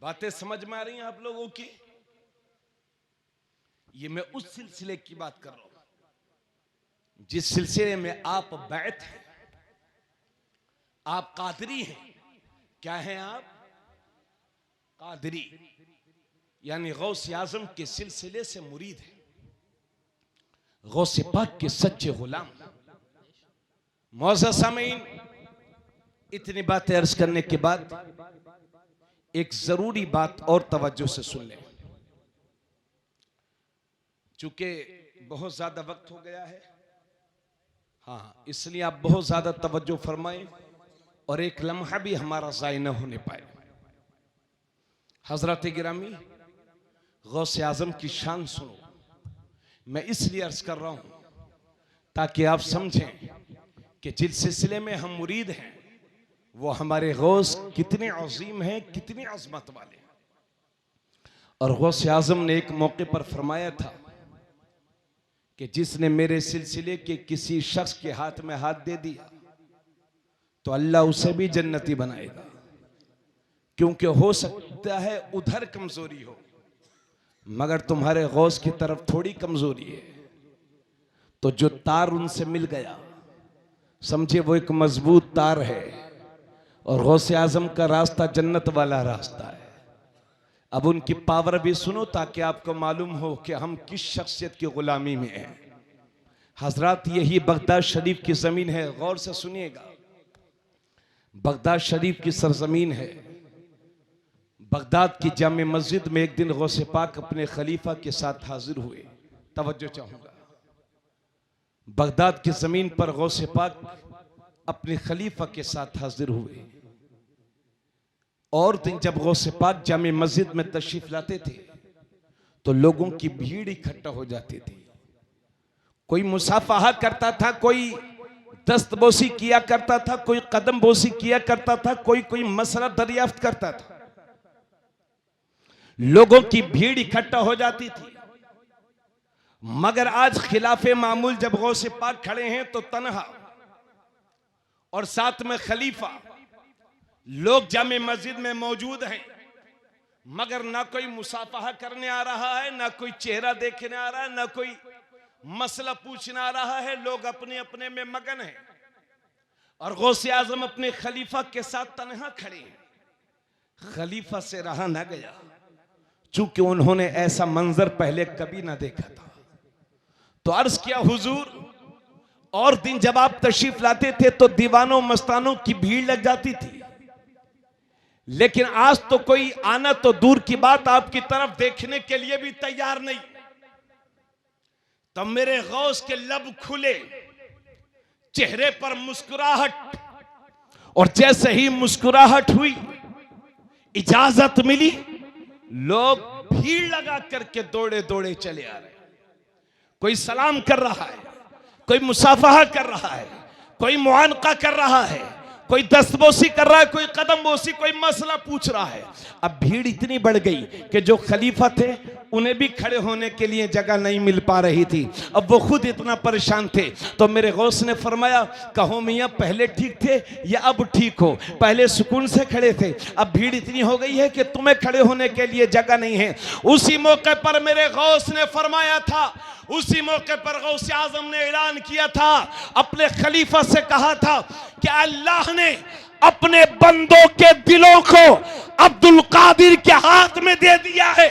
बातें समझ में आ रही हैं आप लोगों की? ये मैं उस सिलसिले की बात कर रहा हूं जिस सिलसिले में आप बैत हैं, आप कादरी हैं। क्या हैं आप? कादरी, यानी गौस आजम के सिलसिले से मुरीद है, गौस पाक के सच्चे गुलाम। मौज़ज़ सामीन, इतनी बातें अर्ज करने के बाद एक जरूरी बात और तवज्जो से सुन लें, चूंकि बहुत ज्यादा वक्त हो गया है। हाँ, इसलिए आप बहुत ज्यादा तवज्जो फरमाएं और एक लम्हा भी हमारा ज़ाय न होने पाए। हजरत गिरामी, गौस आजम की शान सुनो। मैं इसलिए अर्ज कर रहा हूं ताकि आप समझें कि जिस सिलसिले में हम मुरीद हैं वो हमारे गौस कितने अजीम हैं, कितनी अजमत वाले हैं। और गौस आजम ने एक मौके पर फरमाया था कि जिसने मेरे सिलसिले के किसी शख्स के हाथ में हाथ दे दिया तो अल्लाह उसे भी जन्नती बनाएगा, क्योंकि हो सकता है उधर कमजोरी हो मगर तुम्हारे गौस की तरफ थोड़ी कमजोरी है। तो जो तार उनसे मिल गया समझे वो एक मजबूत तार है, और गौस आजम का रास्ता जन्नत वाला रास्ता है। अब उनकी पावर भी सुनो ताकि आपको मालूम हो कि हम किस शख्सियत की गुलामी में हैं। हजरत, यही बगदाद शरीफ की जमीन है, गौर से सुनिएगा। बगदाद शरीफ की सरजमीन है। बगदाद की जामे मस्जिद में एक दिन गौसे पाक अपने खलीफा के साथ हाजिर हुए। तवज्जो चाहूंगा, बगदाद की जमीन पर गौसे पाक अपने खलीफा के साथ हाजिर हुए। और दिन जब गौसे पाक जामे मस्जिद में तशरीफ लाते थे तो लोगों की भीड़ इकट्ठा हो जाती थी। कोई मुसाफहा करता था, कोई दस्तबोसी किया करता था, कोई कदम बोसी किया करता था, कोई कोई मसला दरियाफ्त करता था। लोगों की भीड़ इकट्ठा हो जाती थी। मगर आज खिलाफे मामूल जब गौसे पाक खड़े हैं तो तन्हा और साथ में खलीफा, लोग जामे मस्जिद में मौजूद हैं मगर ना कोई मुसाफहा करने आ रहा है, ना कोई चेहरा देखने आ रहा है, ना कोई मसला पूछने आ रहा है। लोग अपने अपने में मगन हैं और गौसे आजम अपने खलीफा के साथ तन्हा खड़े हैं। खलीफा से रहा ना गया, चूंकि उन्होंने ऐसा मंजर पहले कभी ना देखा था। तो अर्ज किया, हुजूर, और दिन जब आप तशरीफ लाते थे तो दीवानों मस्तानों की भीड़ लग जाती थी, लेकिन आज तो कोई आना तो दूर की बात आपकी तरफ देखने के लिए भी तैयार नहीं। तब मेरे गौस के लब खुले, चेहरे पर मुस्कुराहट, और जैसे ही मुस्कुराहट हुई, इजाजत मिली, लोग भीड़ लगा करके दौड़े दौड़े चले आ रहे। कोई सलाम कर रहा है, कोई मुसाफहा कर रहा है, कोई मुआनका कर रहा है, कोई दस्तबोसी कर रहा है, कोई कदम बोसी, कोई मसला पूछ रहा है। अब भीड़ इतनी बढ़ गई कि जो खलीफा थे उन्हें भी खड़े होने के लिए जगह नहीं मिल पा रही थी। अब वो खुद इतना परेशान थे। तो मेरे गौस ने फरमाया, कहो मियाँ, पहले ठीक थे या अब ठीक हो? पहले सुकून से खड़े थे, अब भीड़ इतनी हो गई है कि तुम्हें खड़े होने के लिए जगह नहीं है। उसी मौके पर मेरे गौस ने फरमाया था, उसी मौके पर गौसे आजम ने ऐलान किया था, अपने खलीफा से कहा था कि अल्लाह ने अपने बंदों के दिलों को अब्दुल कादिर के हाथ में दे दिया है,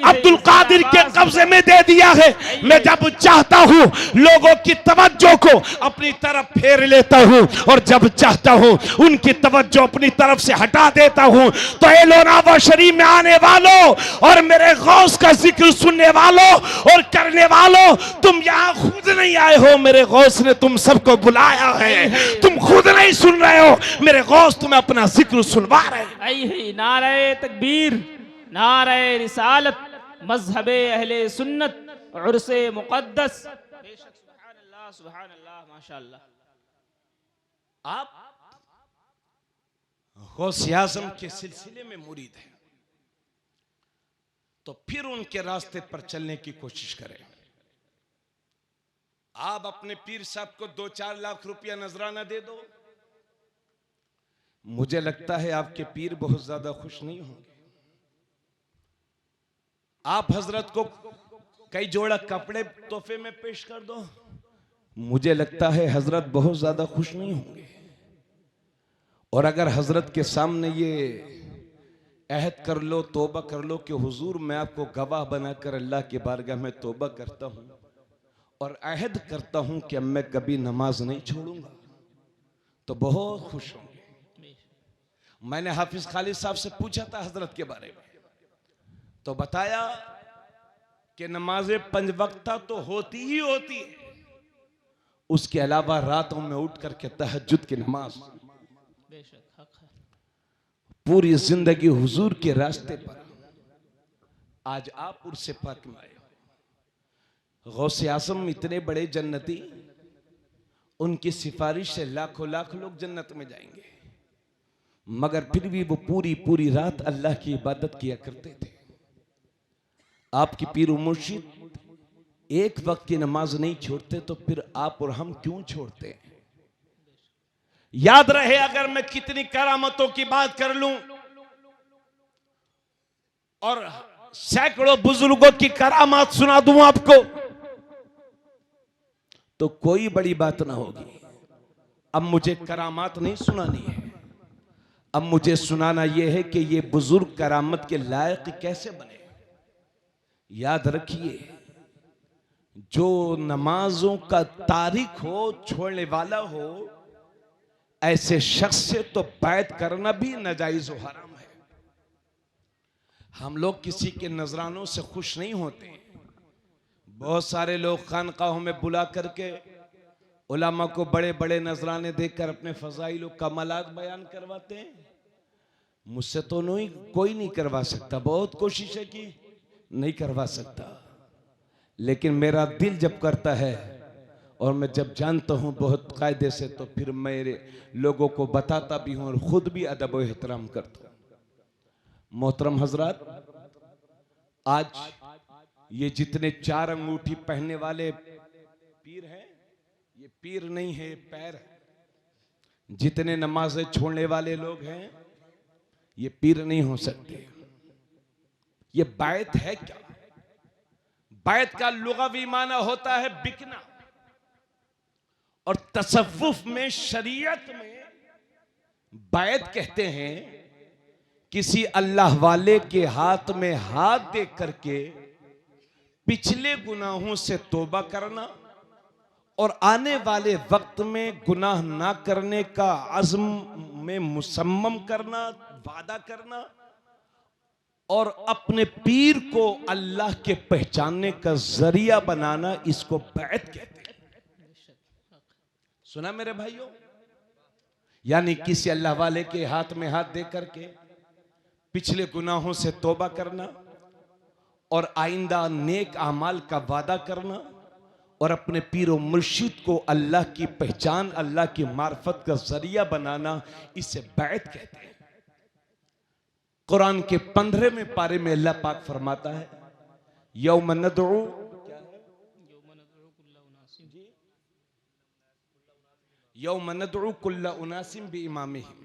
अब्दुल कादिर के कब्जे में दे दिया है। मैं जब चाहता हूं लोगों की तवज्जो को अपनी तरफ फेर लेता हूं, और जब चाहता हूं उनकी तवज्जो अपनी तरफ से हटा देता हूं। तो एलोनावा शरीफ में आने वालों और मेरे गौस का जिक्र सुनने वालों और करने वालों, तुम यहां खुद नहीं आए हो, मेरे गौस ने तुम सबको बुलाया है। तुम खुद नहीं सुन रहे हो, मेरे गौस तुम्हें अपना जिक्र सुनवा रहे हैं। नारे तकबीर, नारे रिसालत, मजहबे अहले सुन्नत, उर्से मुक़द्दस। बेशक, सुभान अल्लाह, सुभान अल्लाह, माशाअल्लाह। आप गौसे आज़म के सिलसिले में मुरीद हैं तो फिर उनके रास्ते पर चलने की कोशिश करें। आप अपने पीर साहब को 2-4 लाख रुपया नजराना दे दो, मुझे लगता है आपके पीर बहुत ज्यादा खुश नहीं होंगे। आप हजरत को कई जोड़ा कपड़े तोहफे में पेश कर दो, मुझे लगता है हजरत बहुत ज्यादा खुश नहीं होंगे। और अगर हजरत के सामने ये अहद कर लो, तौबा कर लो कि हुजूर मैं आपको गवाह बनाकर अल्लाह की बारगाह में तौबा करता हूं और अहद करता हूं कि अब मैं कभी नमाज नहीं छोड़ूंगा, तो बहुत खुश होंगे। मैंने हाफिज खालिद साहब से पूछा था हजरत के बारे में, तो बताया कि नमाज 5 वक्ता तो होती ही होती है, उसके अलावा रातों में उठ करके तहज्जुद की नमाज, पूरी जिंदगी हुजूर के रास्ते पर। आज आप उर्से पाक में आए हो, गौसे आजम इतने बड़े जन्नती, उनकी सिफारिश से लाखों लाख लोग जन्नत में जाएंगे, मगर फिर भी वो पूरी पूरी रात अल्लाह की इबादत किया करते थे। आपकी पीर मुर्शिद एक वक्त की नमाज नहीं छोड़ते, तो फिर आप और हम क्यों छोड़ते हैं? याद रहे, अगर मैं कितनी करामतों की बात कर लूं और सैकड़ों बुजुर्गों की करामात सुना दूं आपको, तो कोई बड़ी बात ना होगी। अब मुझे करामात नहीं सुनानी है, अब मुझे सुनाना यह है कि ये बुजुर्ग करामत के लायक कैसे बने। याद रखिए, जो नमाजों का तारीख हो, छोड़ने वाला हो, ऐसे शख्स से तो बैत करना भी नाजायज व हराम है। हम लोग किसी के नजरानों से खुश नहीं होते। बहुत सारे लोग खानकाहों में बुला करके उलमा को बड़े बड़े नजराने देकर अपने फजाइल व कमालात बयान करवाते हैं। मुझसे तो कोई नहीं करवा सकता, बहुत कोशिशें की, नहीं करवा सकता, लेकिन मेरा दिल जब करता है और मैं जब जानता हूं बहुत कायदे से, तो फिर मेरे लोगों को बताता भी हूं और खुद भी अदब व एहतराम करता हूं। मोहतरम हजरात, आज ये जितने 4 अंगूठी पहनने वाले पीर हैं, ये पीर नहीं है, पैर है। जितने नमाजें छोड़ने वाले लोग हैं, ये पीर नहीं हो सकते। ये बैत है क्या? बैत का लुग़वी माना होता है बिकना, और तसव्वुफ में, शरीयत में बैत कहते हैं किसी अल्लाह वाले के हाथ में हाथ दे करके पिछले गुनाहों से तौबा करना और आने वाले वक्त में गुनाह ना करने का अज़्म में मुसम्मम करना, वादा करना, और अपने पीर को अल्लाह के पहचानने का जरिया बनाना, इसको बैत कहते हैं। सुना मेरे भाइयों? यानी किसी अल्लाह वाले के हाथ में हाथ दे करके पिछले गुनाहों से तौबा करना और आइंदा नेक अमाल का वादा करना और अपने पीर व मुर्शिद को अल्लाह की पहचान, अल्लाह की मार्फत का जरिया बनाना, इसे बैत कहते हैं। कुरान के 15वें पारे में अल्लाह पाक फरमाता है, यौम नदउ, यौम नदउ कुल्ला उनासिम बिइमामिहिम।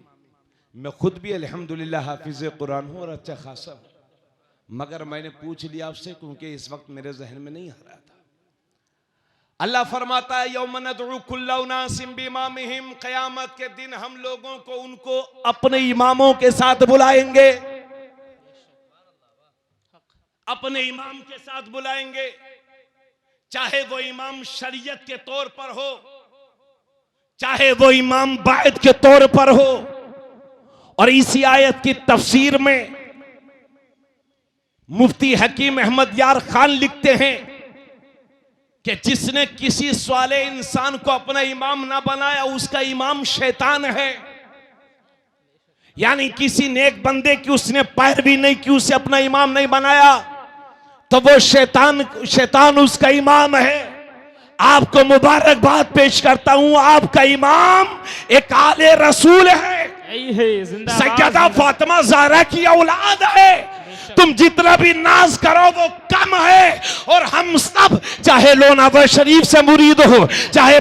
मैं खुद भी अल्हम्दुलिल्लाह हाफिज कुरान हूं और अच्छा खासा हूं, मगर मैंने पूछ लिया आपसे क्योंकि इस वक्त मेरे जहन में नहीं आ रहा था। अल्लाह फरमाता है, यौम नदउ कुल्ला उनासिम बिइमामिहिम, क़यामत के दिन हम लोगों को उनको अपने इमामों के साथ बुलाएंगे, अपने इमाम के साथ बुलाएंगे, चाहे वो इमाम शरीयत के तौर पर हो, चाहे वो इमाम बैत के तौर पर हो। और इसी आयत की तफसीर में मुफ्ती हकीम अहमद यार खान लिखते हैं कि जिसने किसी स्वाले इंसान को अपना इमाम ना बनाया, उसका इमाम शैतान है। यानी किसी नेक बंदे की उसने पैरवी नहीं की, उसे अपना इमाम नहीं बनाया, तो वो शैतान उसका इमाम है। आपको मुबारकबाद पेश करता हूं, आपका इमाम एक आले रसूल है, सैयदा फातिमा ज़हरा की औलाद है। तुम जितना भी नाज करो वो कम है। और हम सब चाहे लोनावाला शरीफ से मुरीद हो, चाहे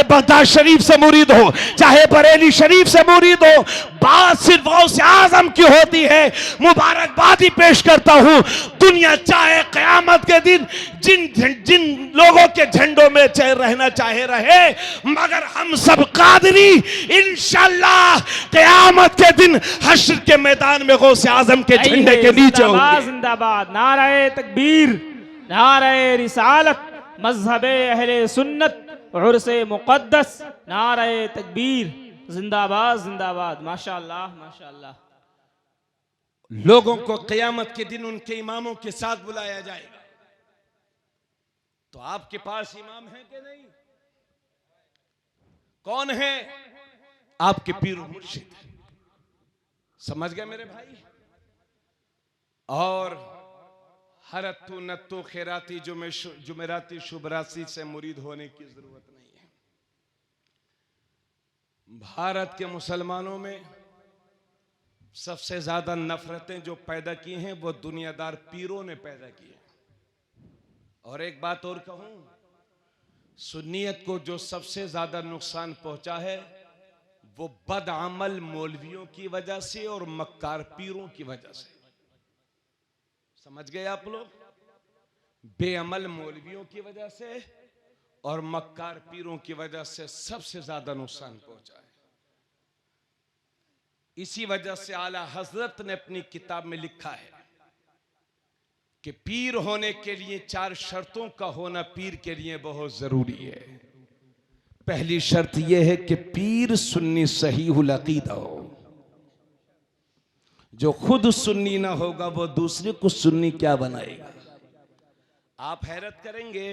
बगदाद शरीफ से मुरीद हो, चाहे बरेली शरीफ से मुरीद हो, बात सिर्फ गौसे आजम की होती है। मुबारकबादी पेश करता हूं। दुनिया चाहे क़यामत के दिन जिन लोगों के झंडों में रहना चाहे रहे, मगर हम सब कादरी इंशाअल्लाह क़यामत के दिन हश्र के मैदान में गौसे आजम के झंडे के नीचे होंगे। जिंदाबाद, नारे तकबीर, नारे रिसालत, मजहबे अहले सुन्नत, उर्से मुक़द्दस, नारे तकबीर, जिंदाबाद जिंदाबाद। माशाअल्लाह माशाअल्लाह। लोगों को क़यामत के दिन उनके इमामों के साथ बुलाया जाएगा। तो आपके पास इमाम है कि नहीं? कौन है? आपके पीर और मुर्शिद। समझ गए मेरे भाई? और हरत्तु नत्तु खैराती जुमेराती शुभराती से मुरीद होने की जरूरत नहीं है। भारत के मुसलमानों में सबसे ज्यादा नफरतें जो पैदा की हैं वो दुनियादार पीरों ने पैदा की हैं। और एक बात और कहूं, सुन्नियत को जो सबसे ज्यादा नुकसान पहुंचा है वो बदअमल मौलवियों की वजह से और मक्कार पीरों की वजह से। समझ गए आप लोग? बेअमल मौलवियों की वजह से और मक्कार पीरों की वजह से सबसे ज्यादा नुकसान पहुंचा है। इसी वजह से आला हजरत ने अपनी किताब में लिखा है कि पीर होने के लिए 4 शर्तों का होना पीर के लिए बहुत जरूरी है। पहली शर्त यह है कि पीर सुन्नी सहीहुल अकीदा हो। जो खुद सुन्नी ना होगा वो दूसरे को सुन्नी क्या बनाएगा? आप हैरत करेंगे।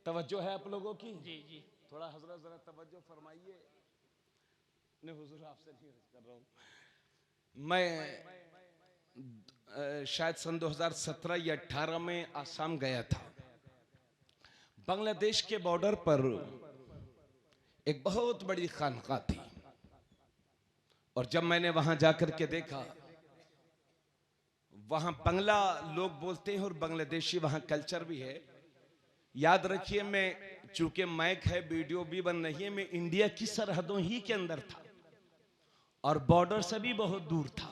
तवज्जो है आप लोगों की? जी जी, थोड़ा हजरत जरा तवज्जो फरमाइए। नहीं हुजूर आपसे नहीं कर रहा हूं मैं। शायद सन 2017 या 18 में आसाम गया था। बांग्लादेश के बॉर्डर पर एक बहुत बड़ी खानका थी। और जब मैंने वहां जाकर के देखा, वहां बंगला लोग बोलते हैं और बांग्लादेशी वहां कल्चर भी है। याद रखिए, मैं चूंकि माइक है, वीडियो भी बन रही है, मैं इंडिया की सरहदों ही के अंदर था और बॉर्डर से भी बहुत दूर था,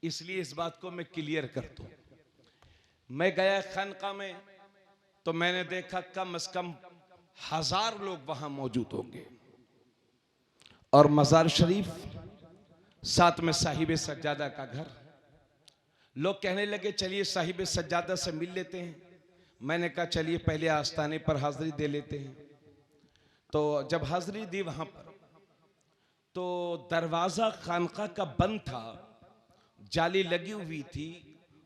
इसलिए इस बात को मैं क्लियर कर दूं। मैं गया खानका में तो मैंने देखा कम से कम 1000 लोग वहां मौजूद होंगे। और मजार शरीफ, साथ में साहिब सज्जादा का घर। लोग कहने लगे चलिए साहिब सज्जादा से मिल लेते हैं। मैंने कहा चलिए पहले आस्थाने पर हाजिरी दे लेते हैं। तो जब हाजिरी दी वहां पर, तो दरवाजा खानका का बंद था, जाली लगी हुई थी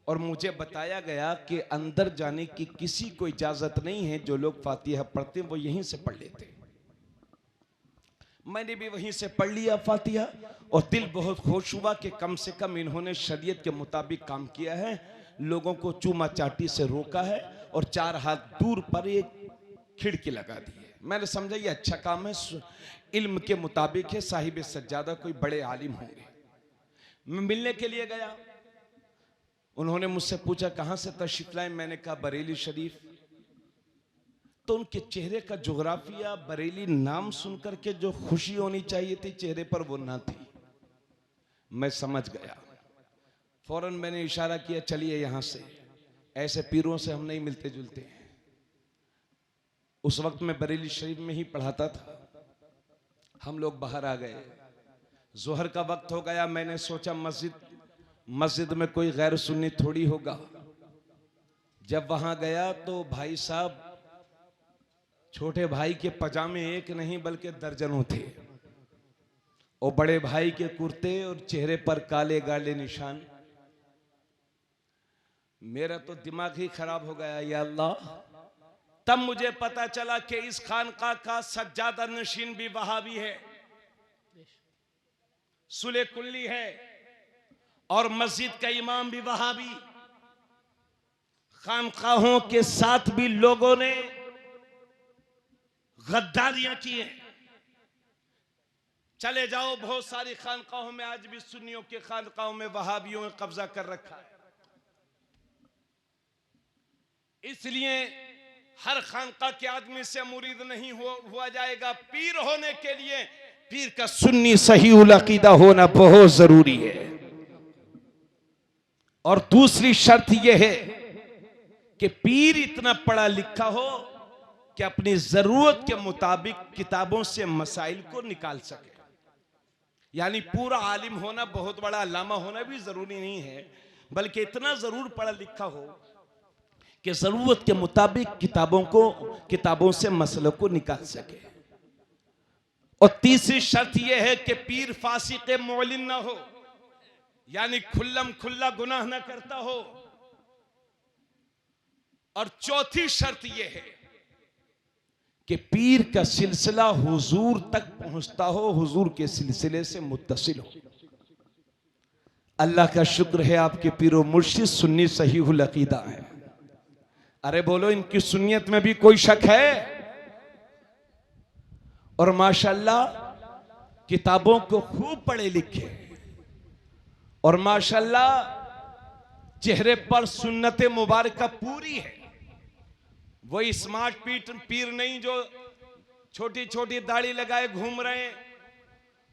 और मुझे बताया गया कि अंदर जाने की किसी को इजाजत नहीं है। जो लोग फातिहा पढ़ते हैं वो यहीं से पढ़ लेते हैं। मैंने भी वहीं से पढ़ लिया फातिहा और दिल बहुत खुश हुआ कि कम से कम इन्होंने शरीयत के मुताबिक काम किया है। लोगों को चूमा चाटी से रोका है और 4 हाथ दूर पर एक खिड़की लगा दी है। मैंने समझा ये अच्छा काम है, इल्म के मुताबिक है, साहिब सज्जादा कोई बड़े आलिम होंगे। मैं मिलने के लिए गया। उन्होंने मुझसे पूछा कहां से तशरीफ लाए? मैंने कहा बरेली शरीफ। तो उनके चेहरे का जोग्राफिया, बरेली नाम सुनकर के जो खुशी होनी चाहिए थी चेहरे पर वो ना थी। मैं समझ गया। फौरन मैंने इशारा किया चलिए यहां से, ऐसे पीरों से हम नहीं मिलते जुलते हैं। उस वक्त मैं बरेली शरीफ में ही पढ़ाता था। हम लोग बाहर आ गए, जोहर का वक्त हो गया। मैंने सोचा मस्जिद में कोई गैर सुन्नी थोड़ी होगा। जब वहां गया तो भाई साहब, छोटे भाई के पजामे एक नहीं बल्कि दर्जनों थे, और बड़े भाई के कुर्ते और चेहरे पर काले गाले निशान। मेरा तो दिमाग ही खराब हो गया, या अल्लाह। तब मुझे पता चला कि इस खानका का सज्जादा नशीन भी वहाबी है, सुले कुल्ली है, और मस्जिद का इमाम भी वहाबी। खानकाहों के साथ भी लोगों ने गद्दारियां की है। चले जाओ बहुत सारी खानकाहों में, आज भी सुन्नियों के खानकाहों में वहाबियों ने कब्जा कर रखा है। इसलिए हर खानका के आदमी से मुरीद नहीं हुआ जाएगा। पीर होने के लिए पीर का सुन्नी सही उल अकीदा होना बहुत जरूरी है। और दूसरी शर्त यह है कि पीर इतना पढ़ा लिखा हो कि अपनी जरूरत के मुताबिक किताबों से मसाइल को निकाल सके। यानी पूरा आलिम होना, बहुत बड़ा अल्लामा होना भी जरूरी नहीं है, बल्कि इतना जरूर पढ़ा लिखा हो कि जरूरत के मुताबिक किताबों से मसलों को निकाल सके। और तीसरी शर्त यह है कि पीर फासिक मुअलिन ना हो, यानी खुल्लम खुल्ला गुनाह ना करता हो। और चौथी शर्त यह है कि पीर का सिलसिला हुजूर तक पहुंचता हो, हुजूर के सिलसिले से मुत्तसिल हो। अल्लाह का शुक्र है आपके पीरो मुर्शिद सुन्नी सहीहुल अकीदा है। अरे बोलो, इनकी सुन्नियत में भी कोई शक है? और माशाल्लाह किताबों को खूब पढ़े लिखे, और माशाल्लाह चेहरे पर सुन्नत मुबारका पूरी है। वही स्मार्ट पीर नहीं जो छोटी छोटी दाढ़ी लगाए घूम रहे हैं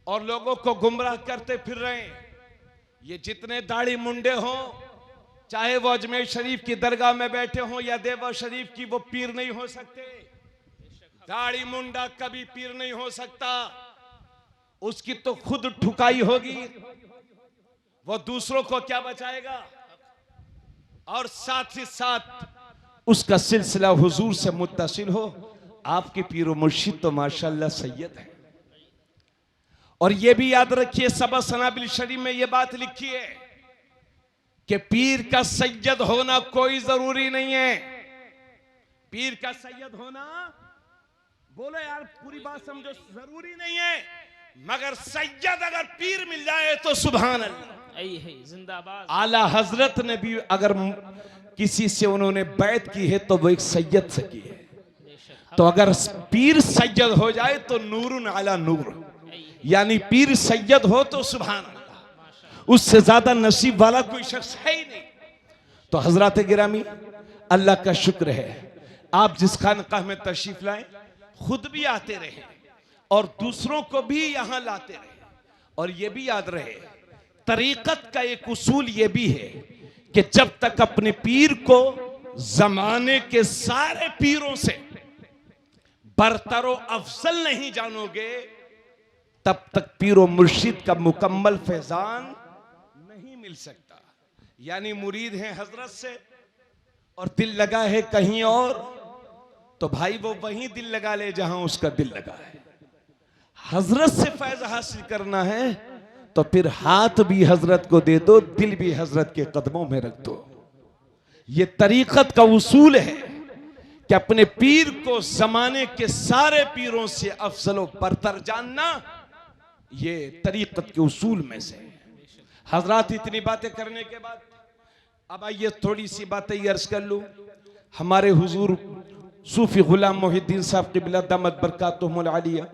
और लोगों को गुमराह करते फिर रहे हैं। ये जितने दाढ़ी मुंडे हों, चाहे वो अजमेर शरीफ की दरगाह में बैठे हों या देवा शरीफ की, वो पीर नहीं हो सकते। दाढ़ी मुंडा कभी पीर नहीं हो सकता। उसकी तो खुद ठुकाई होगी, वो दूसरों को क्या बचाएगा। और साथ ही साथ उसका सिलसिला हुजूर से मुत्तसिल हो। आपके पीरो मुर्शिद तो माशाल्लाह सैयद है। और यह भी याद रखिए, सबा सनाबिल शरीफ में यह बात लिखी है कि पीर का सैयद होना कोई जरूरी नहीं है। पीर का सैयद होना, बोलो यार पूरी बात समझो, जरूरी नहीं है, मगर सैयद अगर पीर मिल जाए तो सुभान अल्लाह, जिंदाबाद। आला हजरत ने भी अगर किसी से उन्होंने बैत की है तो वो एक सैयद से की है। तो अगर पीर सैयद हो जाए तो नूरुन अला नूर, यानी पीर सैयद हो तो सुभान अल्लाह, उससे ज्यादा नसीब वाला कोई शख्स है ही नहीं। तो हजरत गिरामी, अल्लाह का शुक्र है आप जिस खानकाह में तशरीफ लाए, खुद भी आते रहे और दूसरों को भी यहां लाते रहे। और यह भी याद रहे, तरीकत का एक उसूल यह भी है कि जब तक अपने पीर को जमाने के सारे पीरों से बरतरो अफजल नहीं जानोगे, तब तक पीरो मुर्शिद का मुकम्मल फैजान नहीं मिल सकता। यानी मुरीद हैं हजरत से और दिल लगा है कहीं और, तो भाई वो वहीं दिल लगा ले जहां उसका दिल लगा है। हजरत से फैज हासिल करना है तो फिर हाथ भी हजरत को दे दो, दिल भी हजरत के कदमों में रख दो। ये तरीकत का उसूल है कि अपने पीर को जमाने के सारे पीरों से अफजल बरतर जानना, ये तरीकत के उसूल में से। हजरत इतनी बातें करने के बाद अब आइए थोड़ी सी बातें अर्ज कर लूं। हमारे हुजूर सूफी गुलाम मोहिद्दीन साहब क़िबला दामत बरकातुहुमुल आलिया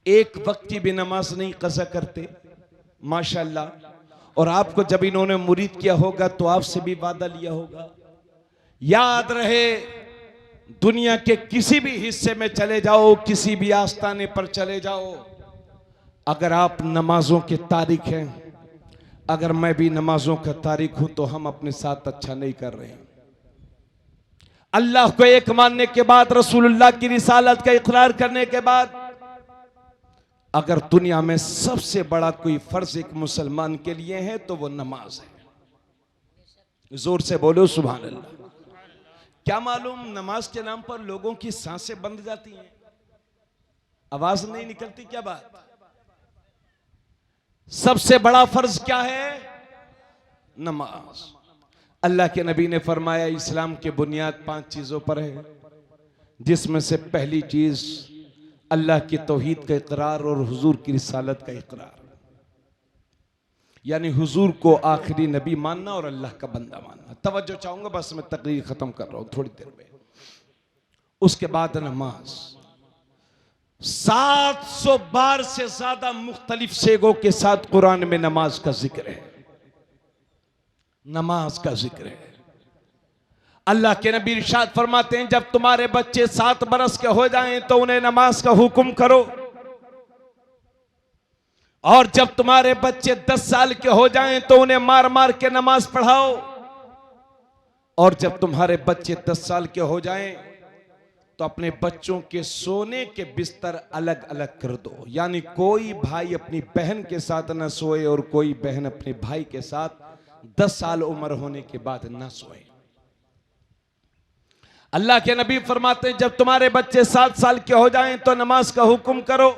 एक वक्त की भी नमाज नहीं कज़ा करते माशाल्लाह। और आपको जब इन्होंने मुरीद किया होगा तो आपसे भी वादा लिया होगा। याद रहे, दुनिया के किसी भी हिस्से में चले जाओ, किसी भी आस्थाने पर चले जाओ, अगर आप नमाजों के तारिक हैं, अगर मैं भी नमाजों का तारिक हूं, तो हम अपने साथ अच्छा नहीं कर रहे हैं। अल्लाह को एक मानने के बाद, रसूलुल्लाह की रिसालत का इकरार करने के बाद, अगर दुनिया में सबसे बड़ा कोई फर्ज एक मुसलमान के लिए है तो वो नमाज है। जोर से बोलो सुभान अल्लाह। क्या मालूम नमाज के नाम पर लोगों की सांसें बंद जाती हैं, आवाज नहीं निकलती, क्या बात? सबसे बड़ा फर्ज क्या है? नमाज। अल्लाह के नबी ने फरमाया इस्लाम की बुनियाद 5 चीजों पर है, जिसमें से पहली चीज अल्लाह की तौहीद का इकरार और हुजूर की रिसालत का इकरार, यानी हुजूर को आखिरी नबी मानना और अल्लाह का बंदा मानना। तवज्जो चाहूंगा, बस मैं तकरीर खत्म कर रहा हूं थोड़ी देर में। उसके बाद नमाज, 700 बार से ज्यादा मुख्तलिफ सेगों के साथ कुरान में नमाज का जिक्र है। नमाज का जिक्र है। अल्लाह के नबी इरशाद फरमाते हैं, जब तुम्हारे बच्चे 7 बरस के हो जाएं तो उन्हें नमाज का हुक्म करो, और जब तुम्हारे बच्चे 10 साल के हो जाएं तो उन्हें मार मार के नमाज पढ़ाओ, और जब तुम्हारे बच्चे 10 साल के हो जाएं तो अपने बच्चों के सोने के बिस्तर अलग अलग कर दो। यानी कोई भाई अपनी बहन के साथ न सोए और कोई बहन अपने भाई के साथ 10 साल उम्र होने के बाद न सोए। अल्लाह के नबी फरमाते हैं, जब तुम्हारे बच्चे 7 साल के हो जाएं तो नमाज का हुक्म करो,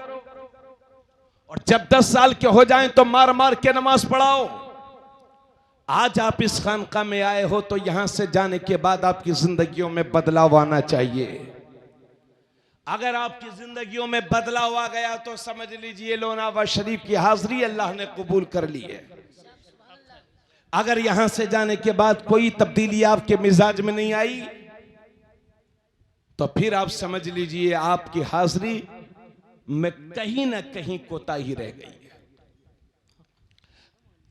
और जब 10 साल के हो जाएं तो मार मार के नमाज पढ़ाओ। आज आप इस खानका में आए हो तो यहां से जाने के बाद आपकी जिंदगियों में बदलाव आना चाहिए। अगर आपकी जिंदगियों में बदलाव आ गया तो समझ लीजिए लोनावा शरीफ की हाजिरी अल्लाह ने कबूल कर ली है। अगर यहां से जाने के बाद कोई तब्दीली आपके मिजाज में नहीं आई तो फिर आप समझ लीजिए आपकी हाजिरी में कहीं ना कहीं कोताही रह गई है।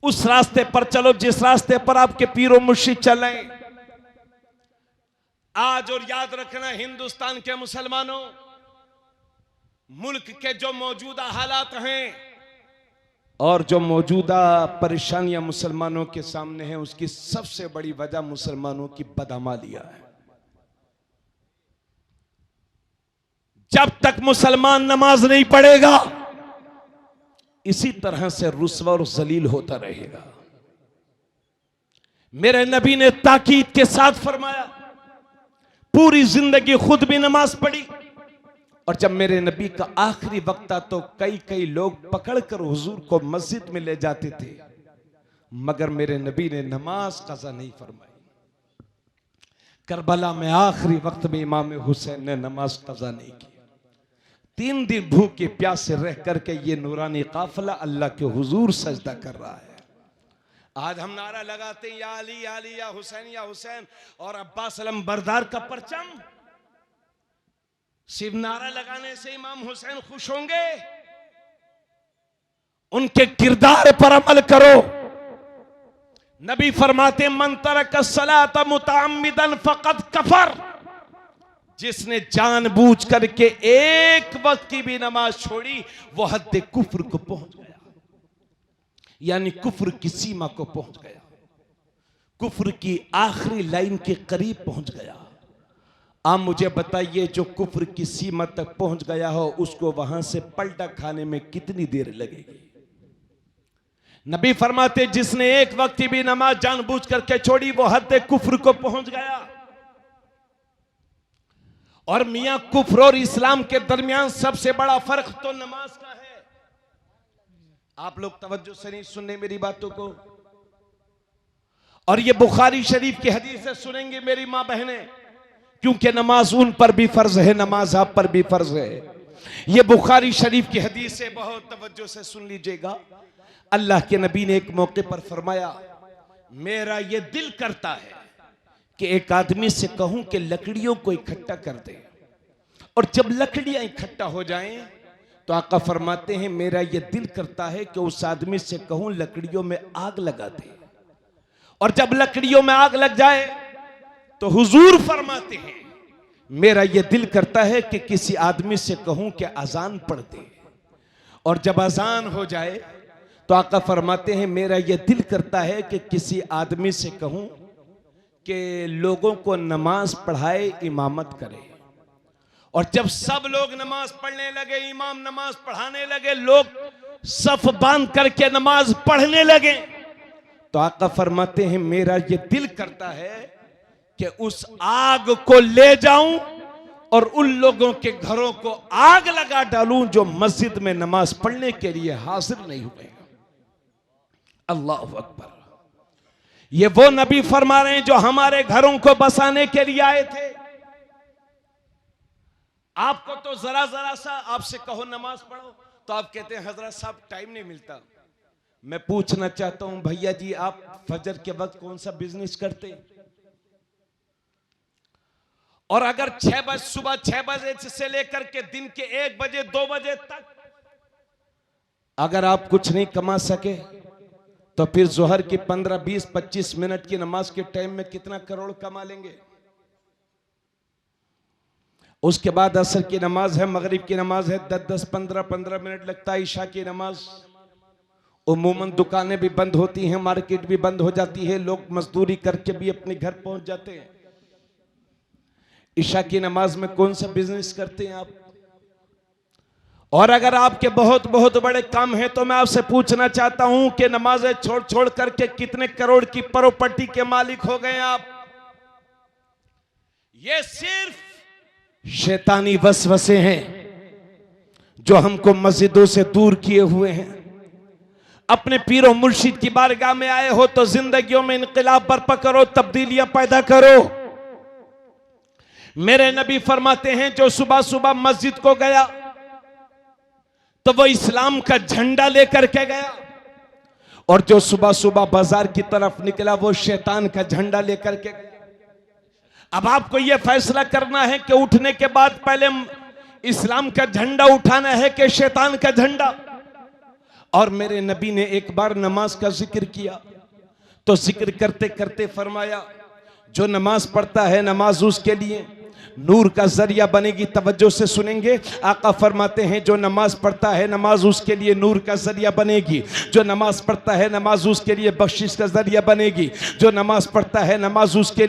उस रास्ते पर चलो जिस रास्ते पर आपके पीरो मुर्शिद चले। आज और याद रखना, हिंदुस्तान के मुसलमानों, मुल्क के जो मौजूदा हालात हैं और जो मौजूदा परेशानियां मुसलमानों के सामने हैं, उसकी सबसे बड़ी वजह मुसलमानों की बदअमालियां है। जब तक मुसलमान नमाज नहीं पढ़ेगा इसी तरह से रुस्वा और जलील होता रहेगा। मेरे नबी ने ताकीद के साथ फरमाया, पूरी जिंदगी खुद भी नमाज पढ़ी, और जब मेरे नबी का आखिरी वक्त था तो कई लोग पकड़कर हुजूर को मस्जिद में ले जाते थे, मगर मेरे नबी ने नमाज कज़ा नहीं फरमाई। करबला में आखिरी वक्त में इमाम हुसैन ने नमाज कज़ा नहीं की। 3 दिन भूखे प्यासे रह करके ये नूरानी काफिला अल्लाह के हुजूर सजदा कर रहा है। आज हम नारा लगाते हैं, या अली या अली या हुसैन, और अब्बास अलम बरदार का परचम। सिर्फ नारा लगाने से इमाम हुसैन खुश होंगे? उनके किरदार पर अमल करो। नबी फरमाते, मन तरक सलात मुतअम्मिदन फक़द कफर। जिसने जानबूझ करके एक वक्त की भी नमाज छोड़ी वो हद कुफ्र को पहुंच गया, यानी कुफ्र की सीमा को पहुंच गया, कुफ्र की आखिरी लाइन के करीब पहुंच गया। आप मुझे बताइए, जो कुफ्र की सीमा तक पहुंच गया हो उसको वहां से पलटा खाने में कितनी देर लगेगी? नबी फरमाते, जिसने एक वक्त की भी नमाज जानबूझ करके छोड़ी वो हद कुफ्र को पहुंच गया। और मियां कुफ्र और इस्लाम के दरमियान सबसे बड़ा फर्क तो नमाज का है। आप लोग तवज्जो से नहीं सुनने मेरी बातों को, और ये बुखारी शरीफ की हदीस से सुनेंगे मेरी मां बहनें, क्योंकि नमाज उन पर भी फर्ज है, नमाज आप पर भी फर्ज है। ये बुखारी शरीफ की हदीस से बहुत तवज्जो से सुन लीजिएगा। अल्लाह के नबी ने एक मौके पर फरमाया, मेरा ये दिल करता है कि एक आदमी से कहूं कि लकड़ियों को इकट्ठा कर दे, और जब लकड़ियां इकट्ठा हो जाएं तो आका फरमाते हैं, मेरा ये दिल करता है कि उस आदमी से कहूं लकड़ियों में आग लगा दे, और जब लकड़ियों में आग लग जाए तो हुजूर फरमाते हैं, मेरा ये दिल करता है कि किसी आदमी से कहूं कि अजान पढ़ दे, और जब अजान हो जाए तो आका फरमाते हैं, मेरा ये दिल करता है कि किसी आदमी से कहूं कि लोगों को नमाज पढ़ाए, इमामत करे। और जब सब लोग नमाज पढ़ने लगे, इमाम नमाज पढ़ाने लगे, लोग सफ बांध करके नमाज पढ़ने लगे, तो आका फरमाते हैं, मेरा ये दिल करता है कि उस आग को ले जाऊं और उन लोगों के घरों को आग लगा डालूं जो मस्जिद में नमाज पढ़ने के लिए हाजिर नहीं हुए। अल्लाह अकबर। ये वो नबी फरमा रहे हैं जो हमारे घरों को बसाने के लिए आए थे। आपको तो जरा जरा सा आपसे कहो नमाज पढ़ो तो आप कहते हैं हजरत साहब टाइम नहीं मिलता। मैं पूछना चाहता हूं भैया जी, आप फजर के वक्त कौन सा बिजनेस करते? और अगर 6 बजे सुबह 6 बजे से लेकर के दिन के 1 बजे 2 बजे तक अगर आप कुछ नहीं कमा सके तो फिर जोहर की 15, 20, 25 मिनट की नमाज के टाइम में कितना करोड़ कमा लेंगे। उसके बाद असर की नमाज है, मगरिब की नमाज है, 10-10, 15-15 मिनट लगता है ईशा की नमाज। उमूमन दुकानें भी बंद होती हैं, मार्केट भी बंद हो जाती है, लोग मजदूरी करके भी अपने घर पहुंच जाते हैं। ईशा की नमाज में कौन सा बिजनेस करते हैं आप? और अगर आपके बहुत बहुत बड़े काम हैं तो मैं आपसे पूछना चाहता हूं कि नमाजें छोड़ छोड़ करके कितने करोड़ की प्रॉपर्टी के मालिक हो गए आप? ये सिर्फ शैतानी वसवसे हैं जो हमको मस्जिदों से दूर किए हुए हैं। अपने पीरो मुर्शिद की बारगाह में आए हो तो जिंदगियों में इनकलाब बर्पा करो, तब्दीलियां पैदा करो। मेरे नबी फरमाते हैं जो सुबह सुबह मस्जिद को गया तो वो इस्लाम का झंडा लेकर के गया, और जो सुबह सुबह बाजार की तरफ निकला वो शैतान का झंडा लेकर के गया। अब आपको यह फैसला करना है कि उठने के बाद पहले इस्लाम का झंडा उठाना है कि शैतान का झंडा। और मेरे नबी ने एक बार नमाज का जिक्र किया तो जिक्र करते करते फरमाया जो नमाज पढ़ता है नमाज उसके लिए नूर का जरिया बनेगी। तवज्जो से सुनेंगे, आका फरमाते हैं जो नमाज पढ़ता है नमाज उसके लिए नूर का जरिया बनेगी। जो नमाज पढ़ता है नमाज उसके लिए बख्शिश का जरिया बनेगी। जो नमाज पढ़ता है नमाज उसके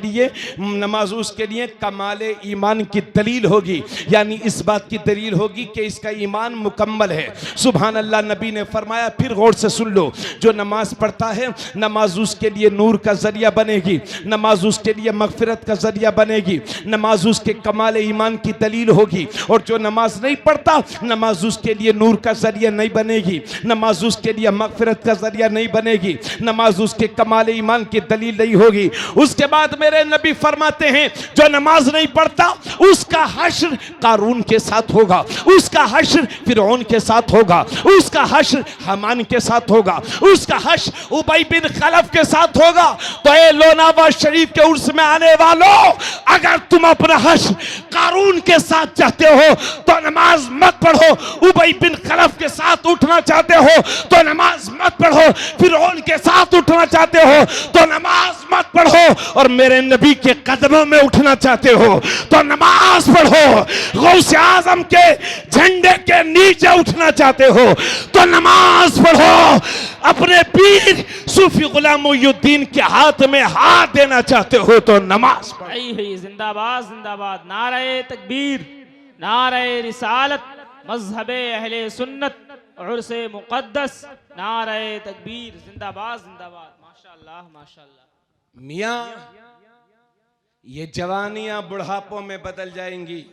लिए कमाले ईमान की दलील होगी, यानी इस बात की दलील होगी कि इसका ईमान मुकम्मल है। सुभान अल्लाह। नबी ने फरमाया, फिर गौर से सुन लो, जो नमाज पढ़ता है नमाज उसके लिए नूर का जरिया बनेगी, नमाज उसके लिए मगफिरत का जरिया बनेगी, नमाज उसके कमाल ईमान की दलील होगी। और जो नमाज नहीं पढ़ता नमाज उसके लिए नूर का जरिया नहीं बनेगी, नमाज उसके लिए मगफिरत का जरिया नहीं बनेगी, नमाज उसके कमाल ईमान की दलील नहीं होगी। उसके बाद मेरे नबी फरमाते हैं जो नमाज नहीं पढ़ता उसका हश्र कारून के साथ होगा, उसका हश्र फिरौन के साथ होगा, उसका हश्र हमान के साथ होगा, उसका हश्र उबई बिन खलफ के साथ होगा। तो ए लोनावा शरीफ के उर्स में आने वालों, अगर तुम अपना हश्र कारून के साथ चाहते हो तो नमाज मत पढ़ो, उबई बिन खलफ के साथ उठना चाहते हो तो नमाज मत पढ़ो, फिरौन के साथ उठना चाहते हो तो नमाज मत पढ़ो, और मेरे नबी के कदमों में उठना चाहते हो तो नमाज पढ़ो, गौसे आजम के झंडे के नीचे उठना चाहते हो तो नमाज पढ़ो, अपने पीर सूफी गुलाम मुहिउद्दीन के हाथ में हाथ देना चाहते हो तो नमाज पढ़ो। जिंदाबाद जिंदाबाद, नारे तकबीर, नारे रिसालत, मजहबे अहले सुन्नत, उर्से मुक़द्दस, नारे तकबीर, जिंदाबाद जिंदाबाद। माशाअल्लाह माशाअल्लाह। मियाँ, ये जवानियां बुढ़ापों में बदल जाएंगी।